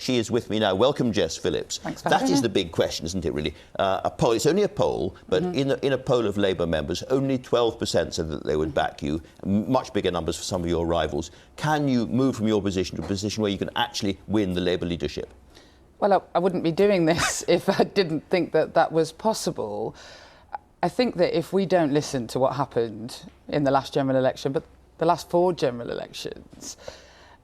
She is with me now. Welcome, Jess Phillips. Thanks for That having is me. the big question, isn't it, really? A poll, it's only a poll, but in a poll of Labour members, only 12% said that they would back you, much bigger numbers for some of your rivals. Can you move from your position to a position where you can actually win the Labour leadership? Well, I wouldn't be doing this if I didn't think that that was possible. I think that if we don't listen to what happened in the last general election, but the last 4 general elections,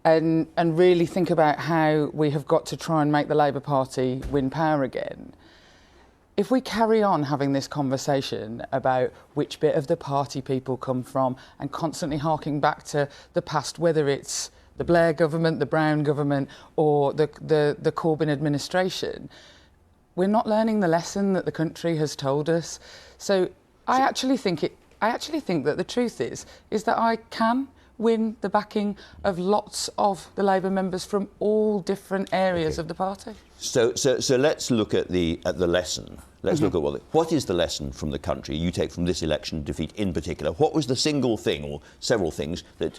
and really think about how we have got to try and make the Labour Party win power again, if we carry on having this conversation about which bit of the party people come from and constantly harking back to the past, whether it's the Blair government, the Brown government or the Corbyn administration, we're not learning the lesson that the country has told us. So I actually think that the truth is that I can win the backing of lots of the Labour members from all different areas of the party. So let's look at the lesson. Let's look at what is the lesson from the country you take from this election defeat in particular? What was the single thing or several things that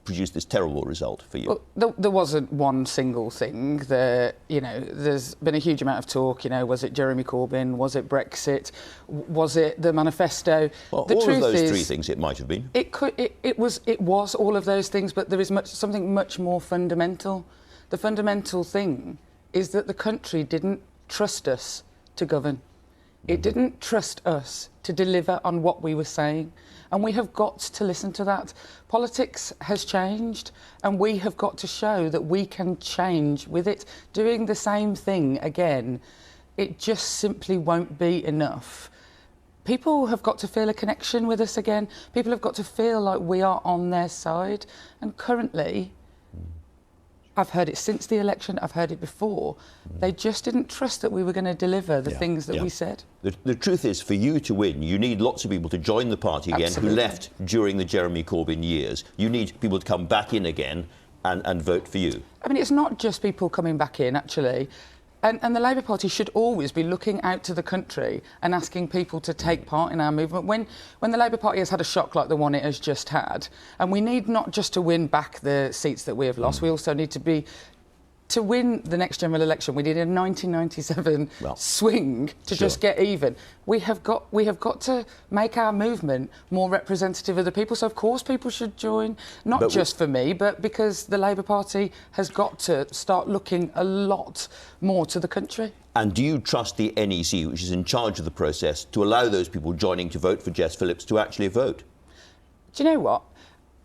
produced this terrible result for you? Well, there wasn't one single thing. There's been a huge amount of talk. Was it Jeremy Corbyn? Was it Brexit? Was it the manifesto? Well, the all truth of those is, 3 things it might have been. It was all of those things, but there is something much more fundamental. The fundamental thing is that the country didn't trust us to govern. It didn't trust us to deliver on what we were saying. And we have got to listen to that. Politics has changed, and we have got to show that we can change with it. Doing the same thing again, it just simply won't be enough. People have got to feel a connection with us again. People have got to feel like we are on their side. And currently, I've heard it since the election, I've heard it before. They just didn't trust that we were going to deliver the things that we said. The truth is, for you to win, you need lots of people to join the party again who left during the Jeremy Corbyn years. You need people to come back in again and vote for you. I mean, it's not just people coming back in, actually. And the Labour Party should always be looking out to the country and asking people to take part in our movement. When the Labour Party has had a shock like the one it has just had, and we need not just to win back the seats that we have lost, we also need to win the next general election. We need a 1997 swing to just get even. We have got to make our movement more representative of the people. So of course people should join, not just for me, but because the Labour Party has got to start looking a lot more to the country. And do you trust the NEC, which is in charge of the process, to allow those people joining to vote for Jess Phillips to actually vote? Do you know what?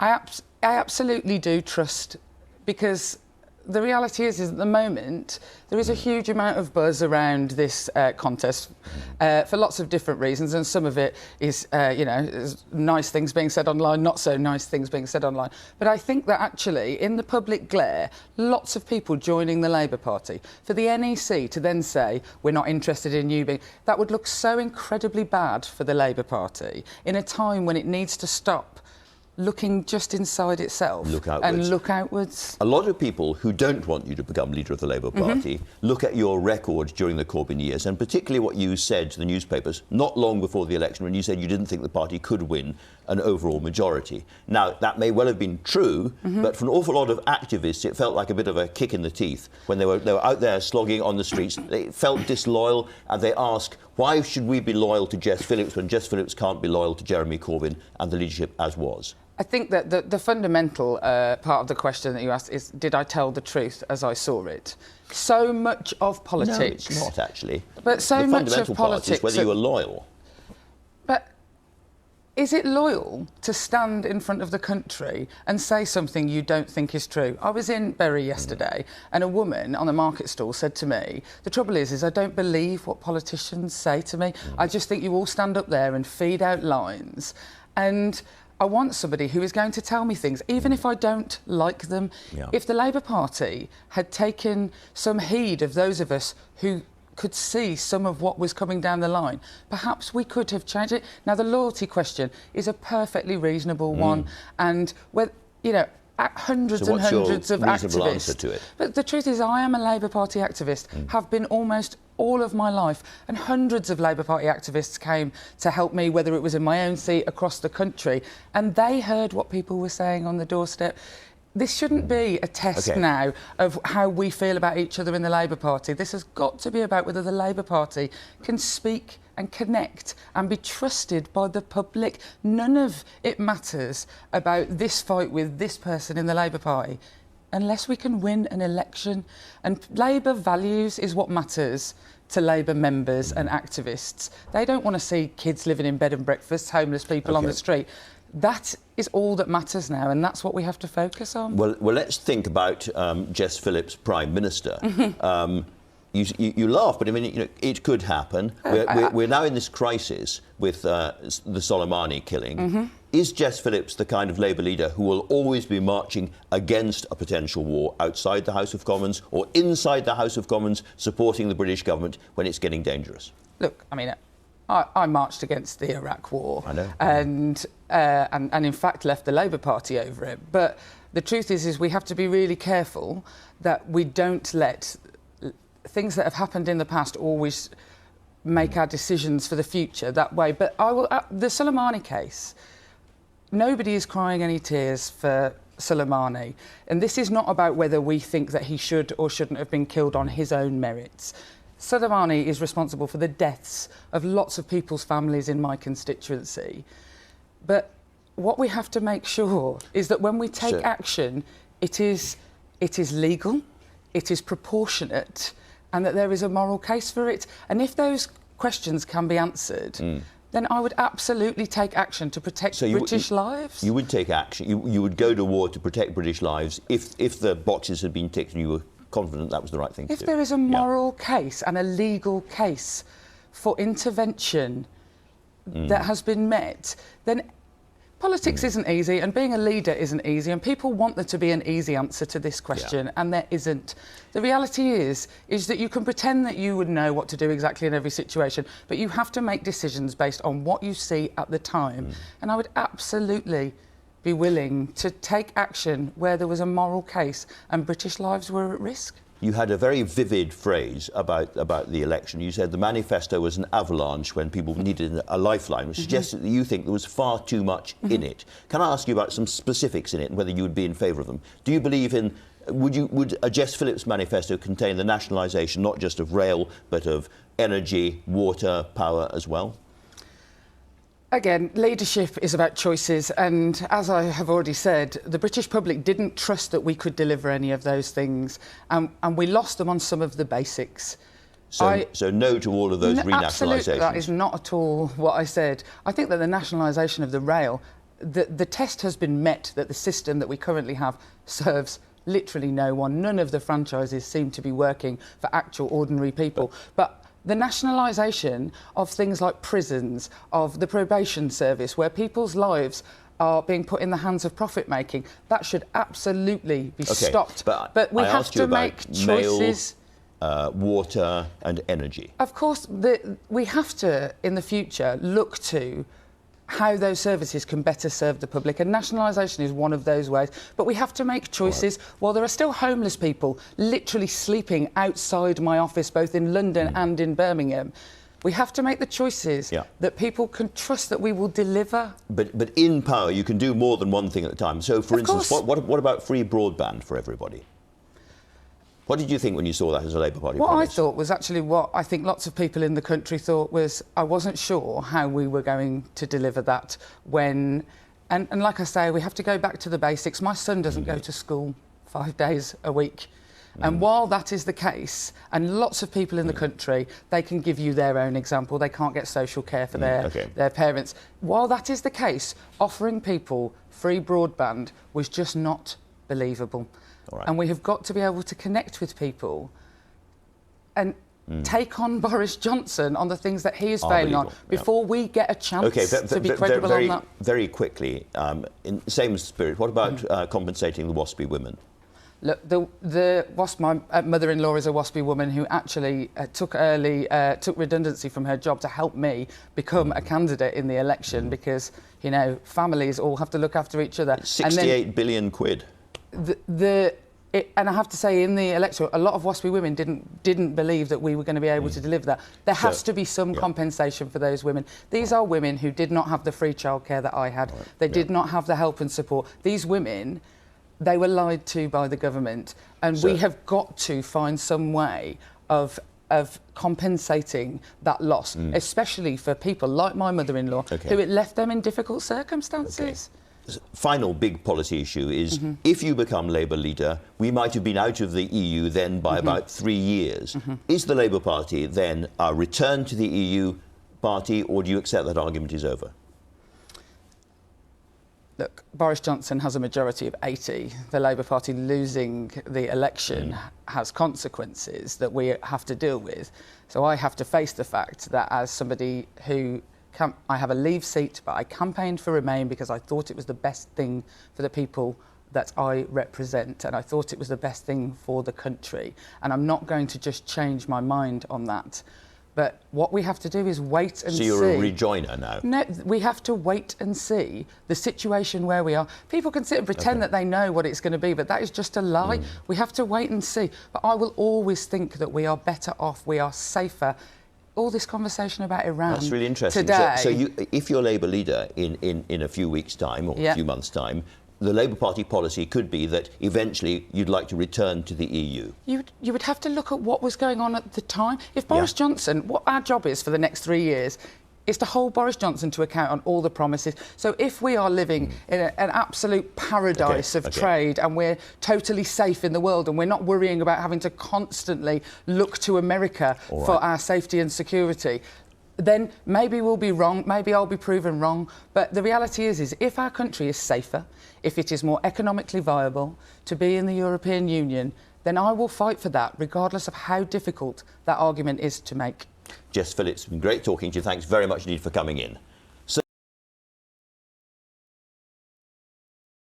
I absolutely do trust, because the reality is at the moment there is a huge amount of buzz around this contest for lots of different reasons, and some of it is, there's nice things being said online, not so nice things being said online. But I think that actually, in the public glare, lots of people joining the Labour Party, for the NEC to then say, we're not interested in you being... That would look so incredibly bad for the Labour Party in a time when it needs to stop looking just inside itself and look outwards. A lot of people who don't want you to become leader of the Labour Party look at your record during the Corbyn years, and particularly what you said to the newspapers not long before the election, when you said you didn't think the party could win an overall majority. Now, that may well have been true, but for an awful lot of activists, it felt like a bit of a kick in the teeth when they were out there slogging on the streets. They felt disloyal, and they asked, why should we be loyal to Jess Phillips when Jess Phillips can't be loyal to Jeremy Corbyn and the leadership as was? I think that the fundamental part of the question that you asked is, did I tell the truth as I saw it? So much of politics... No, it's not, actually. But so much of politics... The fundamental part is whether you are loyal. But is it loyal to stand in front of the country and say something you don't think is true? I was in Bury yesterday, and a woman on the market stall said to me, the trouble is I don't believe what politicians say to me. I just think you all stand up there and feed out lines, and I want somebody who is going to tell me things, even if I don't like them. If the Labour Party had taken some heed of those of us who could see some of what was coming down the line, perhaps we could have changed it. Now, the loyalty question is a perfectly reasonable one, and hundreds and hundreds of activists. Answer to it? But the truth is, I am a Labour Party activist, have been almost all of my life, and hundreds of Labour Party activists came to help me, whether it was in my own seat across the country, and they heard what people were saying on the doorstep. this shouldn't be a test now of how we feel about each other in the Labour Party. This has got to be about whether the Labour Party can speak and connect and be trusted by the public. None of it matters about this fight with this person in the Labour Party unless we can win an election. And Labour values is what matters to Labour members and activists. They don't want to see kids living in bed and breakfasts, homeless people on the street. That is all that matters now, and that's what we have to focus on. Well, let's think about Jess Phillips, Prime Minister. You laugh, but I mean, it could happen. We're now in this crisis with the Soleimani killing. Is Jess Phillips the kind of Labour leader who will always be marching against a potential war outside the House of Commons or inside the House of Commons, supporting the British government when it's getting dangerous? Look, I mean, I marched against the Iraq War. I know. And in fact left the Labour Party over it. But the truth is we have to be really careful that we don't let things that have happened in the past always make our decisions for the future that way. But the Soleimani case, nobody is crying any tears for Soleimani. And this is not about whether we think that he should or shouldn't have been killed on his own merits. Soleimani is responsible for the deaths of lots of people's families in my constituency. But what we have to make sure is that when we take action, it is legal, it is proportionate, and that there is a moral case for it. And if those questions can be answered, then I would absolutely take action to protect British lives. You would take action. You would go to war to protect British lives if the boxes had been ticked and you were confident that was the right thing to do. If there is a moral case and a legal case for intervention that has been met, then politics isn't easy, and being a leader isn't easy, and people want there to be an easy answer to this question, and there isn't. The reality is that you can pretend that you would know what to do exactly in every situation, but you have to make decisions based on what you see at the time. And I would absolutely be willing to take action where there was a moral case and British lives were at risk. You had a very vivid phrase about the election. You said the manifesto was an avalanche when people needed a lifeline, which suggests that you think there was far too much in it. Can I ask you about some specifics in it and whether you would be in favour of them? Do you believe in... Would a Jess Phillips manifesto contain the nationalisation not just of rail, but of energy, water, power as well? Again, leadership is about choices, and as I have already said, the British public didn't trust that we could deliver any of those things, and we lost them on some of the basics. So no to all of those renationalisations? Absolutely, that is not at all what I said. I think that the nationalisation of the rail, the test has been met that the system that we currently have serves literally no one. None of the franchises seem to be working for actual ordinary people. But the nationalisation of things like prisons, of the probation service, where people's lives are being put in the hands of profit-making, that should absolutely be stopped. But we have to make choices. Water and energy. Of course, we have to, in the future, look to how those services can better serve the public, and nationalisation is one of those ways. But we have to make choices. While there are still homeless people literally sleeping outside my office, both in London and in Birmingham, we have to make the choices that people can trust that we will deliver. But in power, you can do more than one thing at a time. So, for instance, what about free broadband for everybody? What did you think when you saw that as a Labour Party promise? What I thought was actually what I think lots of people in the country thought was I wasn't sure how we were going to deliver that when... And like I say, we have to go back to the basics. My son doesn't go to school 5 days a week. And while that is the case, and lots of people in the country, they can give you their own example. They can't get social care for their parents. While that is the case, offering people free broadband was just not believable. Right. And we have got to be able to connect with people and take on Boris Johnson on the things that he is failing on before we get a chance to be credible on that. Very quickly, in the same spirit, what about compensating the WASPy women? Look, my mother-in-law is a WASPy woman who actually took redundancy from her job to help me become a candidate in the election because, you know, families all have to look after each other. 68 billion quid. And I have to say, in the electorate, a lot of WASPy women didn't believe that we were going to be able to deliver that. There has to be some compensation for those women. These are women who did not have the free childcare that I had. They did not have the help and support. These women, They were lied to by the government, and we have got to find some way of compensating that loss, especially for people like my mother-in-law, who it left them in difficult circumstances. Final big policy issue is if you become Labour leader, we might have been out of the EU then by about 3 years. Is the Labour Party then a return to the EU party, or do you accept that argument is over? Look, Boris Johnson has a majority of 80. The Labour Party losing the election has consequences that we have to deal with. So I have to face the fact that as somebody who I have a Leave seat, but I campaigned for Remain because I thought it was the best thing for the people that I represent, and I thought it was the best thing for the country. And I'm not going to just change my mind on that. But what we have to do is wait and see. So you're a rejoiner now? No, we have to wait and see the situation where we are. People can sit and pretend that they know what it's going to be, but that is just a lie. We have to wait and see. But I will always think that we are better off, we are safer. All this conversation about Iran That's really interesting. Today, So if you're Labour leader in a few weeks' time or a few months' time, the Labour Party policy could be that eventually you'd like to return to the EU. You would have to look at what was going on at the time. If Boris Johnson, what our job is for the next 3 years is to hold Boris Johnson to account on all the promises. So if we are living in an absolute paradise of trade and we're totally safe in the world and we're not worrying about having to constantly look to America for our safety and security, then maybe we'll be wrong, maybe I'll be proven wrong. But the reality is if our country is safer, if it is more economically viable to be in the European Union, then I will fight for that, regardless of how difficult that argument is to make. Jess Phillips, it's been great talking to you. Thanks very much indeed for coming in.